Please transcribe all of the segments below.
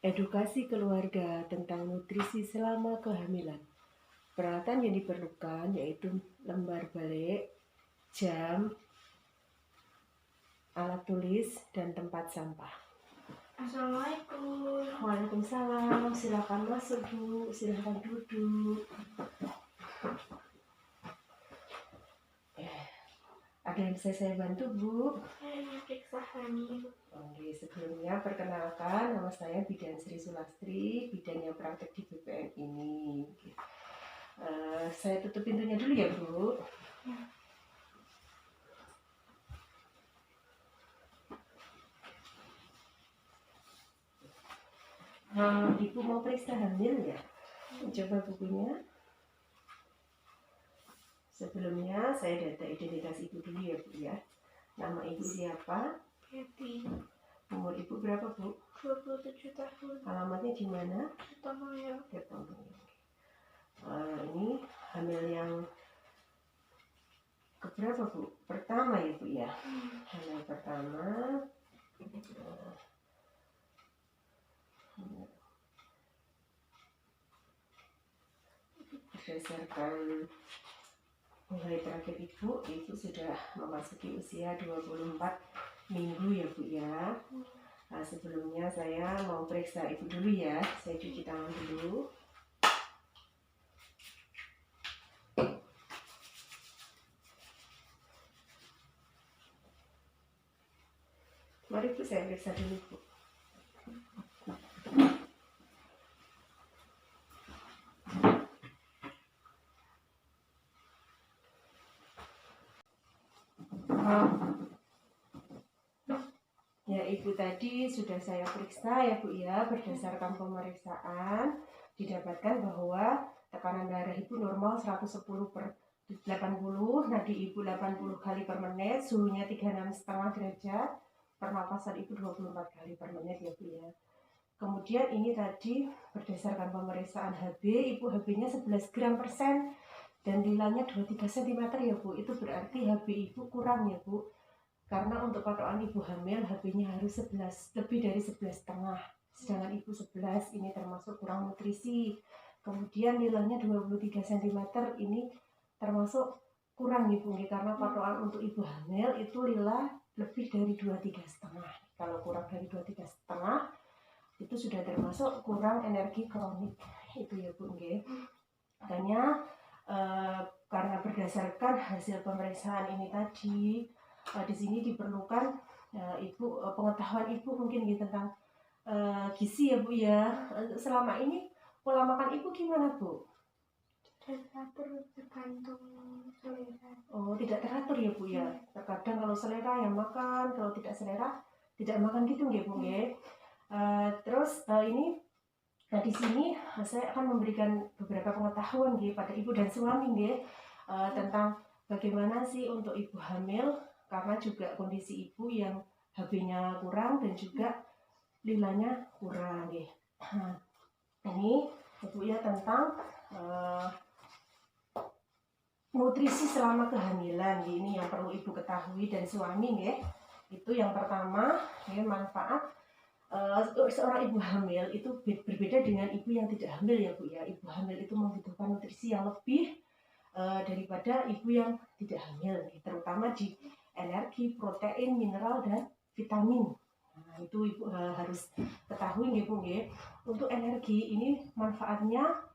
Edukasi keluarga tentang nutrisi selama kehamilan. Peralatan yang diperlukan yaitu lembar balik, jam, alat tulis, dan tempat sampah. Assalamualaikum. Waalaikumsalam. Silakan masuk, Bu. Silakan duduk. Ada yang bisa saya bantu, Bu? Saya mau periksa hamil. Oke, sebelumnya perkenalkan, nama saya Bidan Sri Sulastri, bidan yang praktek di BPN ini. Saya tutup pintunya dulu ya, Bu. Ya. Ibu mau periksa hamil ya? Coba bukunya. Sebelumnya saya data identitas ibu dulu ya, Bu ya. Nama ibu siapa? Kathy. Umur ibu berapa, Bu? 27 tahun. Alamatnya di mana? Tomaya. Ini hamil yang keberapa, Bu? Pertama ya, Bu ya. Hamil pertama. Berdasarkan mulai terakhir ibu sudah memasuki usia 24 minggu ya, Bu ya. Nah, sebelumnya saya mau periksa ibu dulu ya. Saya cuci tangan dulu. Mari Bu, saya periksa dulu, Bu. Ya, ibu tadi sudah saya periksa ya, Bu ya. Berdasarkan pemeriksaan didapatkan bahwa tekanan darah ibu normal 110/80, nadi ibu 80 kali per menit, suhunya 36,5 derajat, pernapasan ibu 24 kali per menit ya, Bu ya. Kemudian ini tadi berdasarkan pemeriksaan HB, ibu HB-nya 11 gram per sen dan nilainya 23 cm ya, Bu. Itu berarti HB ibu kurang ya, Bu. Karena untuk patokan ibu hamil HB-nya harus 11, lebih dari 11,5. Sedangkan ibu 11 ini termasuk kurang nutrisi. Kemudian nilainya 23 cm ini termasuk kurang ibu, karena patokan untuk ibu hamil itu lila lebih dari 23,5. Kalau kurang dari 23,5 itu sudah termasuk kurang energi kronik itu ya, Bu. Makanya karena berdasarkan hasil pemeriksaan ini tadi, di sini diperlukan pengetahuan ibu mungkin gitu tentang gizi ya, Bu ya. Selama ini pola makan ibu gimana, Bu? Tidak teratur, tergantung selera. Oh, tidak teratur ya, Bu ya. Terkadang kalau selera yang makan, kalau tidak selera tidak makan gitu nggih, Bu nggih. Terus ini di sini saya akan memberikan beberapa pengetahuan nggih pada ibu dan suami nggih tentang bagaimana sih untuk ibu hamil, karena juga kondisi ibu yang HB-nya kurang dan juga lilanya kurang nggih. Ini Ibu ya tentang nutrisi selama kehamilan. Ini yang perlu ibu ketahui dan suami nggih. Itu yang pertama, manfaat seorang ibu hamil itu berbeda dengan ibu yang tidak hamil ya, Bu ya. Ibu hamil itu membutuhkan nutrisi yang lebih daripada ibu yang tidak hamil, terutama di energi, protein, mineral, dan vitamin. Nah, itu ibu harus ketahui nih, Bu. Untuk energi ini manfaatnya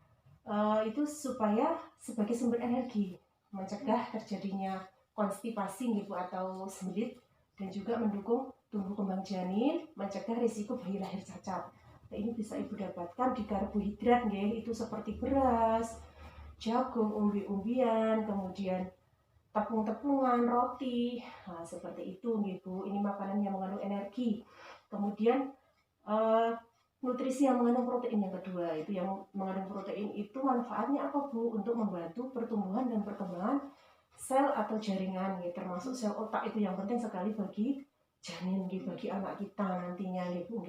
itu supaya sebagai sumber energi, mencegah terjadinya konstipasi nih, Bu, atau sembelit, dan juga mendukung tumbuh kembang janin, mencegah risiko bayi lahir cacat. Nah, ini bisa ibu dapatkan di karbohidrat nggih, itu seperti beras, jagung, umbi-umbian, kemudian tepung-tepungan, roti. Nah, seperti itu nggih, Bu. Ini makanan yang mengandung energi. Kemudian nutrisi yang mengandung protein yang kedua, itu yang mengandung protein itu manfaatnya apa, Bu? Untuk membantu pertumbuhan dan perkembangan sel atau jaringan, termasuk sel otak, itu yang penting sekali bagi janin, bagi anak kita nantinya, Bu.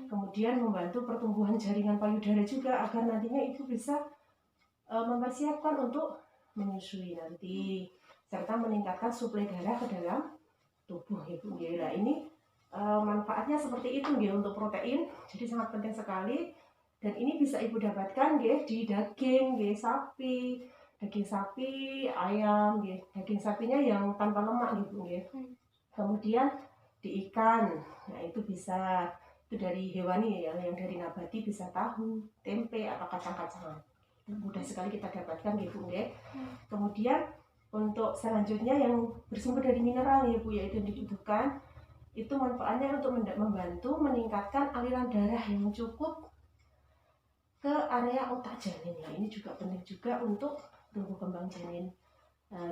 Kemudian membantu pertumbuhan jaringan payudara juga agar nantinya ibu bisa mempersiapkan untuk menyusui nanti, serta meningkatkan suplai darah ke dalam tubuh, Bu. Nah, ini manfaatnya seperti itu nggih untuk protein. Jadi sangat penting sekali. Dan ini bisa ibu dapatkan nggih di daging nggih sapi, ayam nggih. Daging sapinya yang tanpa lemak gitu nggih. Kemudian di ikan. Nah, itu bisa itu dari hewani ya, yang dari nabati bisa tahu, tempe atau kacang-kacangan. Mudah sekali kita dapatkan gitu nggih. Kemudian untuk selanjutnya yang bersumber dari mineral ya Bu, yaitu yang dibutuhkan itu manfaatnya untuk membantu meningkatkan aliran darah yang cukup ke area otak janin. Nah, ini juga penting juga untuk tumbuh kembang janin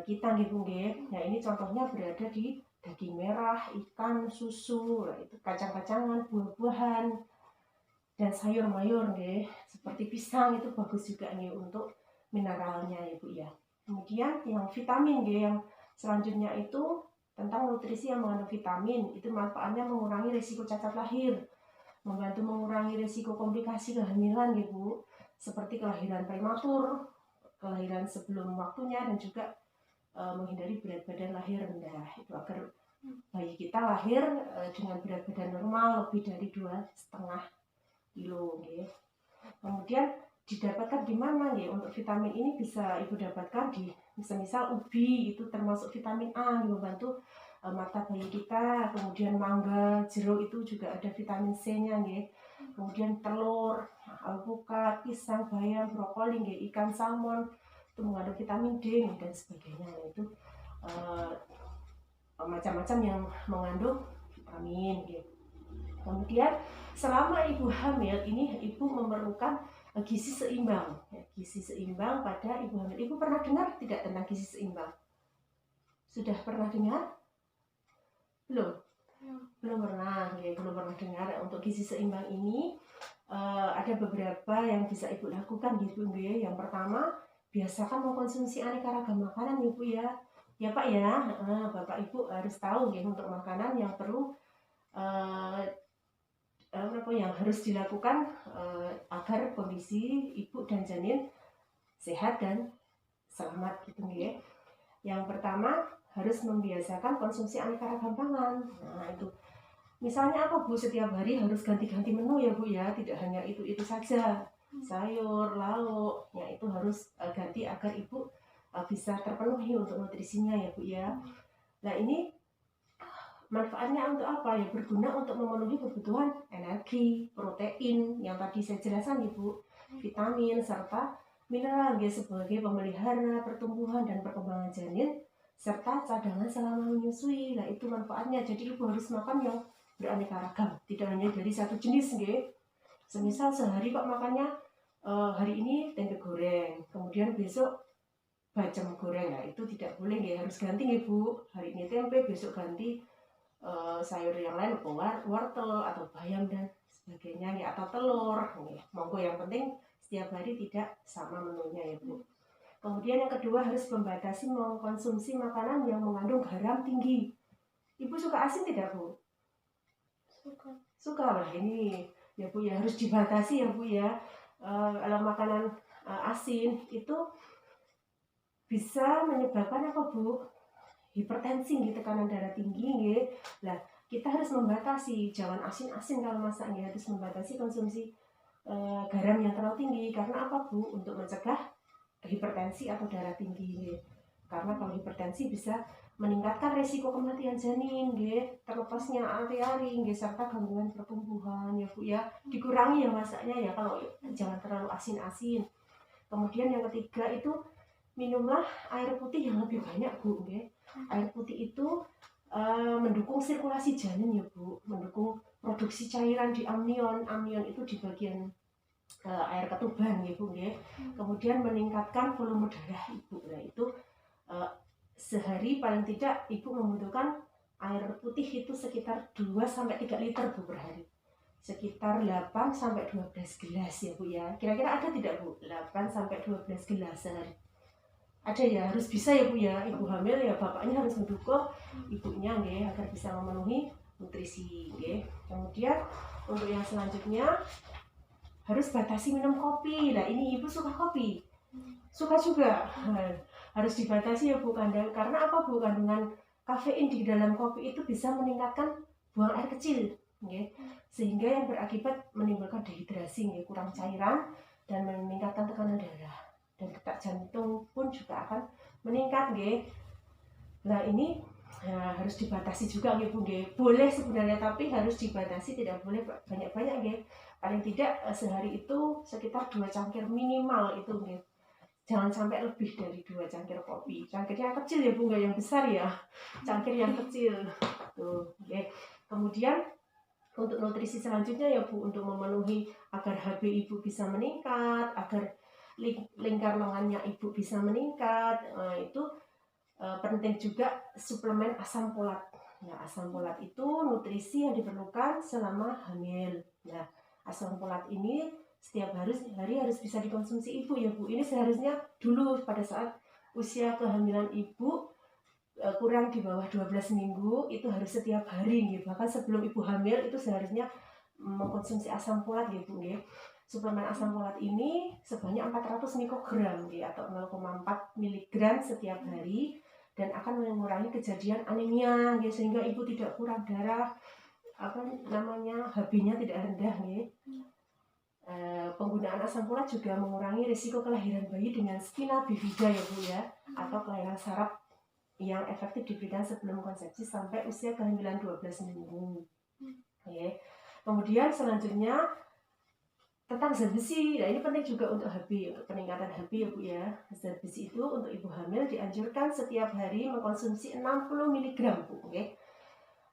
kita gitu nggih. Nah, ini contohnya berada di daging merah, ikan, susu, nah, itu kacang-kacangan, buah-buahan dan sayur mayur nggih. Seperti pisang itu bagus juga nih untuk mineralnya ya Bu ya. Kemudian yang vitamin nggih, yang selanjutnya itu tentang nutrisi yang mengandung vitamin. Itu manfaatnya mengurangi risiko cacat lahir, membantu mengurangi risiko komplikasi kehamilan ya Bu, seperti kelahiran prematur, kelahiran sebelum waktunya, dan juga menghindari berat badan lahir rendah. Itu agar bayi kita lahir dengan berat badan normal lebih dari 2,5 kilo nggih. Kemudian didapatkan di mana nggih? Untuk vitamin ini bisa ibu dapatkan di misal ubi, itu termasuk vitamin A yang membantu mata bayi kita. Kemudian mangga, jeruk itu juga ada vitamin C-nya nggih. Kemudian telur, alpukat, pisang, bayam, brokoli nggih, ikan salmon itu mengandung vitamin D dan sebagainya. Itu macam-macam yang mengandung vitamin gitu. Kemudian selama ibu hamil ini ibu memerlukan gizi seimbang. Gizi seimbang pada ibu hamil. Ibu pernah dengar tidak tentang gizi seimbang? Sudah pernah dengar? Belum? Belum pernah, ya, belum pernah dengar. Untuk gizi seimbang ini ada beberapa yang bisa ibu lakukan gitu ya. Yang pertama, biasakan mengkonsumsi aneka ragam makanan ibu ya. Ya Pak ya, Bapak Ibu harus tahu ya, untuk makanan yang perlu yang harus dilakukan agar kondisi ibu dan janin sehat dan selamat gitu ya. Yang pertama, harus membiasakan konsumsi aneka ragam pangan. Nah, itu misalnya apa Bu, setiap hari harus ganti-ganti menu ya Bu ya, tidak hanya itu saja. Sayur, lauk, ya itu harus ganti agar ibu bisa terpenuhi untuk nutrisinya ya Bu ya. Nah, ini manfaatnya untuk apa ya? Berguna untuk memenuhi kebutuhan energi, protein yang tadi saya jelaskan Ibu, vitamin serta mineral ya, sebagai pemelihara pertumbuhan dan perkembangan janin serta cadangan selama menyusui. Nah, itu manfaatnya. Jadi ibu harus makan yang beraneka ragam, tidak hanya dari satu jenis nggih. Semisal sehari kok makannya hari ini tempe goreng, kemudian besok bacem goreng, nah itu tidak boleh nggih, harus ganti nggih Bu. Hari ini tempe, besok ganti sayur yang lain, wortel atau bayam dan sebagainya ya, atau telur ya. Monggo, yang penting setiap hari tidak sama menunya ya Bu. Kemudian yang kedua, harus membatasi mengkonsumsi makanan yang mengandung garam tinggi. Ibu suka asin tidak Bu? Suka lah, ini ya Bu ya, harus dibatasi ya Bu ya. Kalau makanan asin itu bisa menyebabkan apa Bu? Hipertensi, tekanan darah tinggi. Nah, kita harus membatasi, jangan asin-asin kalau masaknya, harus membatasi konsumsi garam yang terlalu tinggi. Karena apa Bu? Untuk mencegah hipertensi atau darah tinggi. Karena kalau hipertensi bisa meningkatkan resiko kematian janin, terlepasnya ari-ari, serta gangguan pertumbuhan ya Bu ya. Dikurangi ya masaknya ya, kalau jangan terlalu asin-asin. Kemudian yang ketiga itu, minumlah air putih yang lebih banyak Bu. Air putih itu mendukung sirkulasi janin ya Bu, mendukung produksi cairan di amnion. Amnion itu di bagian air ketuban ya Bu. Kemudian meningkatkan volume darah ibu. Nah, itu sehari paling tidak ibu membutuhkan air putih itu sekitar 2-3 liter Bu per hari. Sekitar 8-12 gelas ya Bu ya. Kira-kira ada tidak Bu 8-12 gelas sehari? Ada ya, harus bisa ya Bu ya. Ibu hamil ya bapaknya harus mendukung ibunya agar bisa memenuhi nutrisi. Kemudian untuk yang selanjutnya, harus batasi minum kopi. Nah, ini ibu suka kopi? Suka juga. Harus dibatasi ya Bu, karena apa Bu? Kandungan kafein di dalam kopi itu bisa meningkatkan buang air kecil, nggih. Sehingga yang berakibat menimbulkan dehidrasi, nggih, kurang cairan dan meningkatkan tekanan darah dan detak jantung pun juga akan meningkat, nggih. Nah ini harus dibatasi juga, nggih Bu, nggih. Boleh sebenarnya tapi harus dibatasi, tidak boleh banyak-banyak, nggih. Paling tidak sehari itu sekitar 2 cangkir minimal itu, nggih. Jangan sampai lebih dari 2 cangkir kopi. Cangkirnya kecil ya Bu, nggak yang besar ya. Cangkir yang kecil. Tuh, oke. Kemudian untuk nutrisi selanjutnya ya Bu, untuk memenuhi agar HB Ibu bisa meningkat, agar lingkar lengannya Ibu bisa meningkat, itu penting juga suplemen asam folat. Nah, asam folat itu nutrisi yang diperlukan selama hamil. Nah, asam folat ini setiap hari harus bisa dikonsumsi ibu ya Bu. Ini seharusnya dulu pada saat usia kehamilan ibu kurang di bawah 12 minggu itu harus setiap hari gitu. Bahkan sebelum ibu hamil itu seharusnya mengkonsumsi asam folat ya Bu ya. Suplemen asam folat ini sebanyak 400 mikrogram ya, atau 0,4 mg setiap hari dan akan mengurangi kejadian anemia ya, sehingga ibu tidak kurang darah, HB-nya tidak rendah ya. Penggunaan asam folat juga mengurangi risiko kelahiran bayi dengan spina bifida ya Bu ya, atau kelainan saraf yang efektif diberikan sebelum konsepsi sampai usia kehamilan 12 minggu. Okay. Kemudian selanjutnya tentang zat besi. Nah, ini penting juga untuk HB, untuk peningkatan HB ya Bu ya. Zat besi itu untuk ibu hamil dianjurkan setiap hari mengkonsumsi 60 mg Bu. Okay.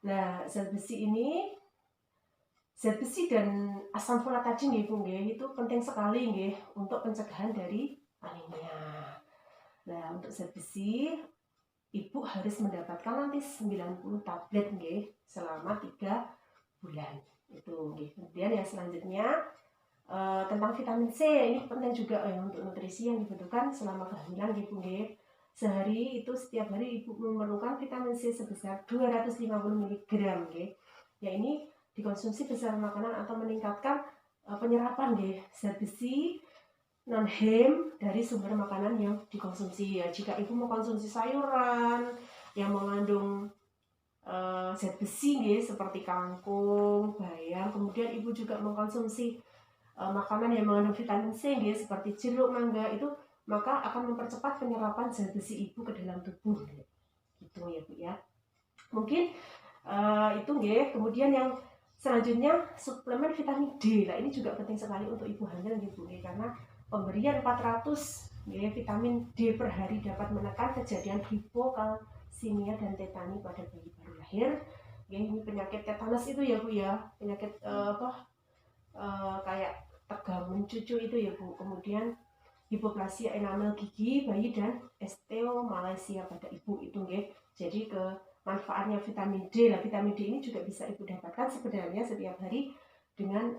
Nah, zat besi dan asam folat tadi nggih Bu nggih, itu penting sekali nggih untuk pencegahan dari anemia. Nah, untuk zat besi ibu harus mendapatkan nanti 90 tablet nggih selama 3 bulan. Itu nggih. Kemudian yang selanjutnya tentang vitamin C, ini penting juga untuk nutrisi yang dibutuhkan selama kehamilan nggih Bu nggih. Sehari itu setiap hari ibu memerlukan vitamin C sebesar 250 mg nggih. Ya ini dikonsumsi bersama makanan atau meningkatkan penyerapan nggih zat besi non-hem dari sumber makanan yang dikonsumsi ya. Jika ibu mengkonsumsi sayuran yang mengandung zat besi nggih, seperti kangkung, bayam, kemudian ibu juga mengkonsumsi makanan yang mengandung vitamin C nggih, seperti jeruk, mangga, itu maka akan mempercepat penyerapan zat besi ibu ke dalam tubuh. Gitu ya Bu ya. Mungkin itu nggih. Kemudian yang selanjutnya suplemen vitamin D. Nah, ini juga penting sekali untuk ibu hamil nggih Bu nggih, karena pemberian 400 vitamin D per hari dapat menekan kejadian hipokalsemia dan tetani pada bayi baru lahir. Ini penyakit tetanus itu ya Bu ya, penyakit kayak tegang mencucu itu ya Bu. Kemudian hipoplasia enamel gigi bayi dan osteomalacia pada ibu itu nggih. Jadi manfaatnya vitamin D. Nah, vitamin D ini juga bisa ibu dapatkan sebenarnya setiap hari dengan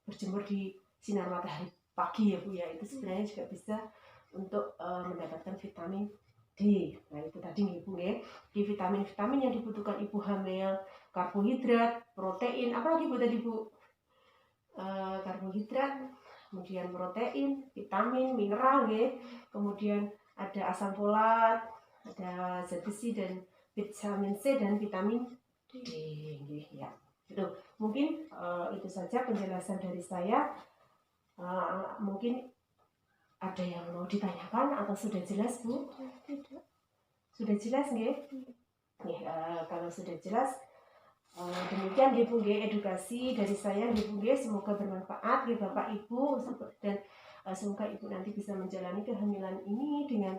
berjemur di sinar matahari pagi ya Bu ya. Itu sebenarnya juga bisa untuk mendapatkan vitamin D. Nah, itu tadi nih Bu ya. Di vitamin-vitamin yang dibutuhkan ibu hamil, karbohidrat, protein, apalagi Bu tadi Bu? Karbohidrat, kemudian protein, vitamin, mineral ya. Kemudian ada asam folat, ada zat besi dan vitamin C dan vitamin D ya. Itu mungkin itu saja penjelasan dari saya. Mungkin ada yang mau ditanyakan atau sudah jelas Bu? Tidak. Sudah jelas nggih? Kalau sudah jelas, demikian nggih Bu nggih edukasi dari saya nggih Bu nggih, semoga bermanfaat nggih Bapak Ibu, dan semoga Ibu nanti bisa menjalani kehamilan ini dengan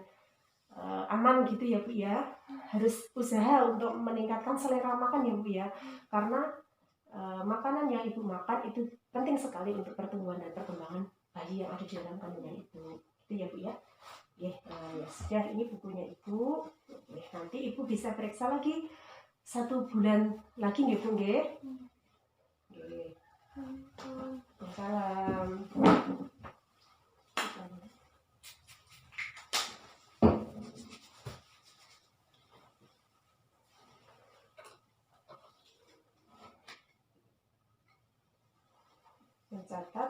aman gitu ya Bu ya. Harus usaha untuk meningkatkan selera makan ya Bu ya, karena makanan yang Ibu makan itu penting sekali untuk pertumbuhan dan perkembangan bayi yang ada di dalam kandungan Ibu. Itu ya Bu ya. Ya sudah, ini bukunya Ibu. Nanti Ibu bisa periksa lagi 1 bulan lagi nggih Bu nggih. Nggih. Salam. Mencatat